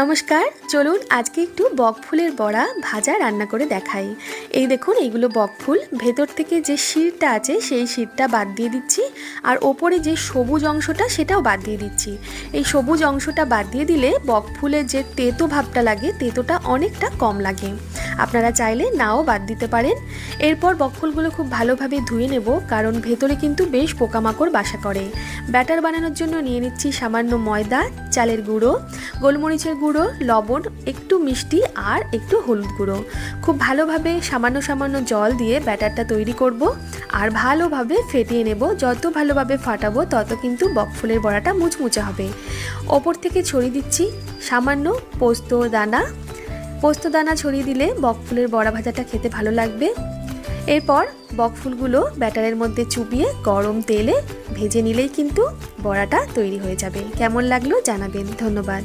নমস্কার, চলুন আজকে একটু বকফুলের বড়া ভাজা রান্না করে দেখাই। এই দেখুন, এইগুলো বকফুল। ভেতর থেকে যে শিরটা আছে সেই শিরটা বাদ দিয়ে দিচ্ছি, আর ওপরে যে সবুজ অংশটা সেটাও বাদ দিয়ে দিচ্ছি। এই সবুজ অংশটা বাদ দিয়ে দিলে বকফুলের যে তেতো ভাবটা লাগে, তেতোটা অনেকটা কম লাগে। আপনারা চাইলে নাও বাদ দিতে পারেন। এরপর বকফুলগুলো খুব ভালোভাবে ধুয়ে নেব, কারণ ভেতরে কিন্তু বেশ পোকামাকড় বাসা করে। ব্যাটার বানানোর জন্য নিয়ে নিচ্ছি সামান্য ময়দা, চালের গুঁড়ো, গোলমরিচের গুঁড়ো, লবণ, একটু মিষ্টি আর একটু হলুদ গুঁড়ো। খুব ভালোভাবে সামান্য সামান্য জল দিয়ে ব্যাটারটা তৈরি করব আর ভালোভাবে ফেটিয়ে নেব। যত ভালোভাবে ফাটাবো তত কিন্তু বকফুলের বড়াটা মুচমুচে হবে। ওপর থেকে ছড়িয়ে দিচ্ছি সামান্য পোস্ত দানা ছড়িয়ে দিলে বকফুলের বড়া ভাজাটা খেতে ভালো লাগবে। এরপর বকফুলগুলো ব্যাটারের মধ্যে চুবিয়ে গরম তেলে ভেজে নিলেই কিন্তু বড়াটা তৈরি হয়ে যাবে। কেমন লাগলো জানাবেন। ধন্যবাদ।